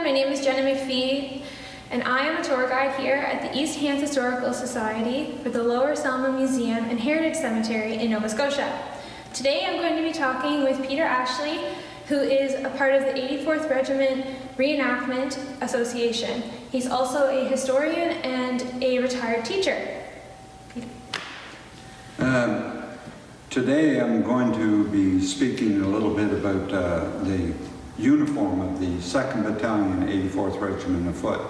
my name is Jenna McPhee, and I am a tour guide here at the East Hants Historical Society for the Lower Selma Museum and Heritage Cemetery in Nova Scotia. Today I'm going to be talking with Peter Ashley, who is a part of the 84th Regiment Reenactment Association. He's also a historian and a retired teacher. Peter. Today I'm going to be speaking a little bit about the uniform of the 2nd Battalion, 84th Regiment of Foot.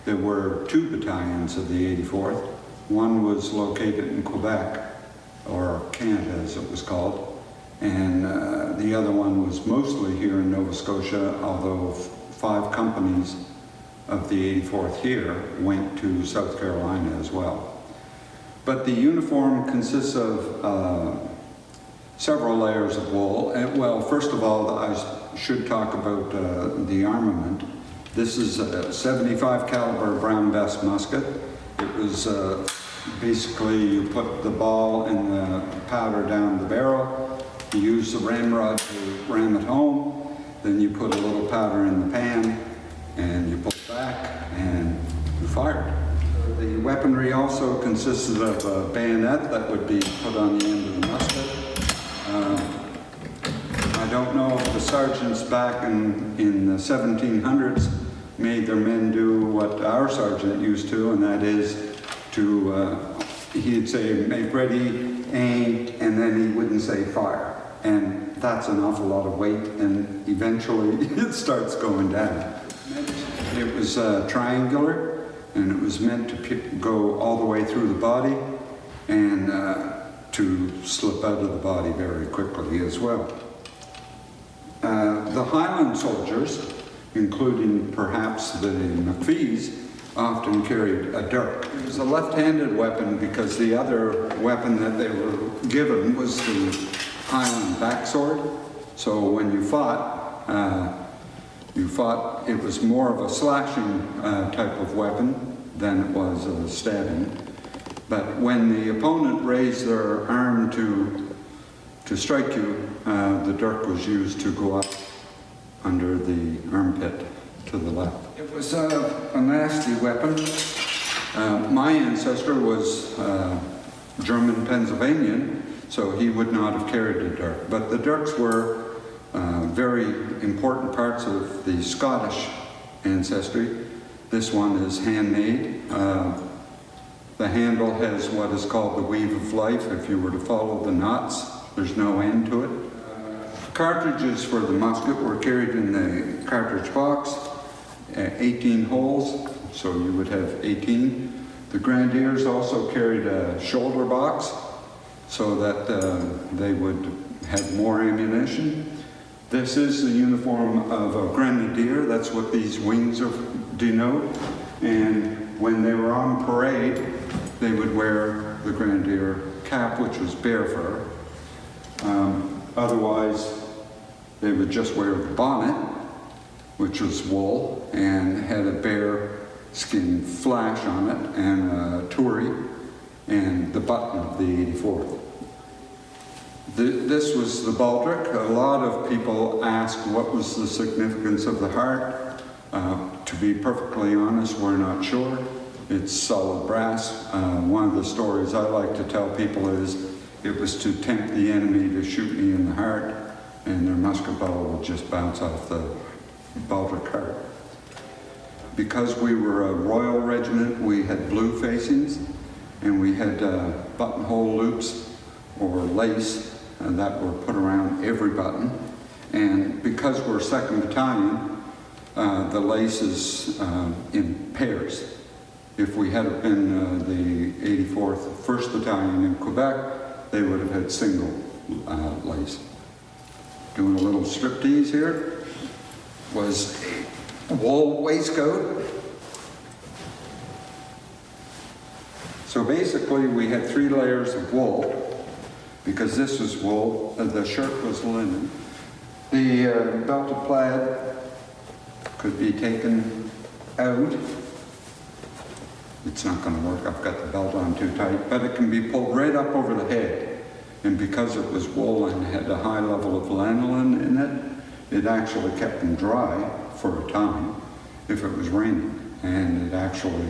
There were 2 battalions of the 84th. One was located in Quebec, or Kent as it was called, and the other one was mostly here in Nova Scotia, although 5 companies of the 84th here went to South Carolina as well. But the uniform consists of several layers of wool. Well, first of all, I should talk about the armament. This is a 75 caliber Brown Bess musket. It was basically you put the ball and the powder down the barrel, you use the ramrod to ram it home, then you put a little powder in the pan and you pull it back and you fired. The weaponry also consisted of a bayonet that would be put on the end of the musket. I don't know if the sergeants back in the 1700s made their men do what our sergeant used to, and that is to, he'd say, make ready, aim, and then he wouldn't say fire. And that's an awful lot of weight, and eventually it starts going down. It was triangular, and it was meant to go all the way through the body, and to slip out of the body very quickly as well. The Highland soldiers, including perhaps the McPhees, often carried a dirk. It was a left-handed weapon because the other weapon that they were given was the Highland backsword. So when you fought, it was more of a slashing type of weapon than it was a stabbing. But when the opponent raised their arm to strike you, the dirk was used to go up under the armpit to the left. It was a nasty weapon. My ancestor was German Pennsylvanian, so he would not have carried a dirk. But the dirks were very important parts of the Scottish ancestry. This one is handmade. The handle has what is called the weave of life. If you were to follow the knots, there's no end to it. Cartridges for the musket were carried in the cartridge box, 18 holes, so you would have 18. The grenadiers also carried a shoulder box so that they would have more ammunition. This is the uniform of a grenadier. That's what these wings denote. And when they were on parade, they would wear the grenadier cap, which was bear fur. Otherwise, they would just wear the bonnet, which was wool, and had a bear skin flash on it, and a turi, and the button of the 84th. This was the Baldrick. A lot of people ask what was the significance of the heart. To be perfectly honest, we're not sure. It's solid brass. One of the stories I like to tell people is it was to tempt the enemy to shoot me in the heart, and their musket ball would just bounce off the Baldrick heart. Because we were a royal regiment, we had blue facings, and we had buttonhole loops or lace that were put around every button. And because we're 2nd Battalion, the lace is in pairs. If we had been the 84th 1st Battalion in Quebec, they would have had single lace. Doing a little striptease here was a wool waistcoat. So basically we had 3 layers of wool, because this was wool, the shirt was linen. The belted plaid could be taken out. It's not going to work, I've got the belt on too tight, but it can be pulled right up over the head. And because it was wool and had a high level of lanolin in it, it actually kept them dry for a time. if it was raining, and it actually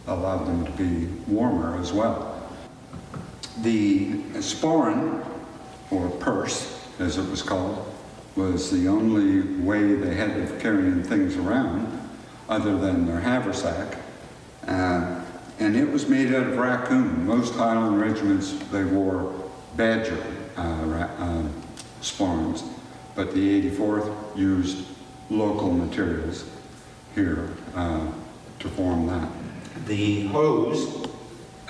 allowed them to be warmer as well. The sporran, or purse, as it was called, was the only way they had of carrying things around other than their haversack. And it was made out of raccoon. Most Highland regiments, they wore badger sporrans, but the 84th used local materials here to form that. The hose,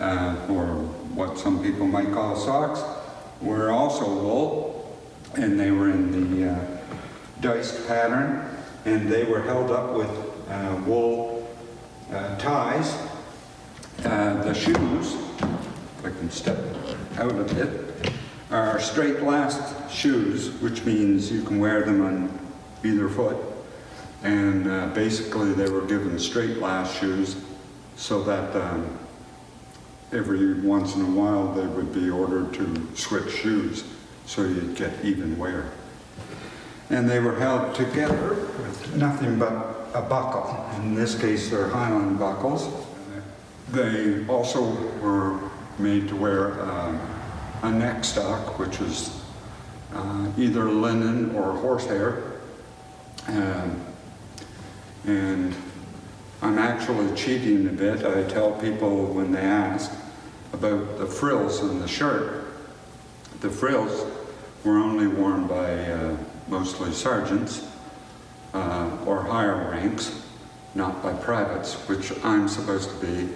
or what some people might call socks, were also wool, and they were in the diced pattern, and they were held up with wool ties. The shoes, if I can step out a bit, are straight last shoes, which means you can wear them on either foot. And basically they were given straight last shoes so that every once in a while they would be ordered to switch shoes so you'd get even wear. And they were held together with nothing but a buckle. In this case, they're Highland buckles. They also were made to wear a neck stock, which is either linen or horsehair. And I'm actually cheating a bit. I tell people when they ask about the frills in the shirt. The frills were only worn by mostly sergeants or higher ranks, not by privates, which I'm supposed to be.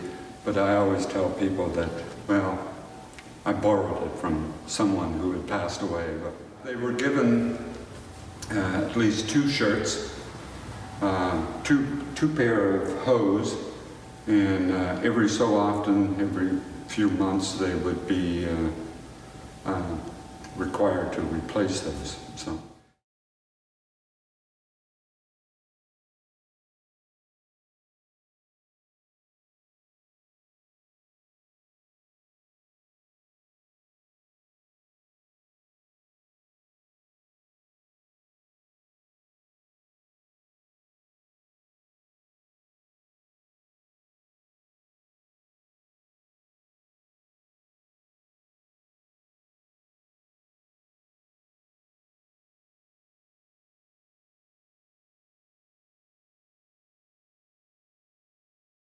But I always tell people that, well, I borrowed it from someone who had passed away. But they were given at least 2 shirts, two pair of hose, and every so often, every few months, they would be required to replace those. So.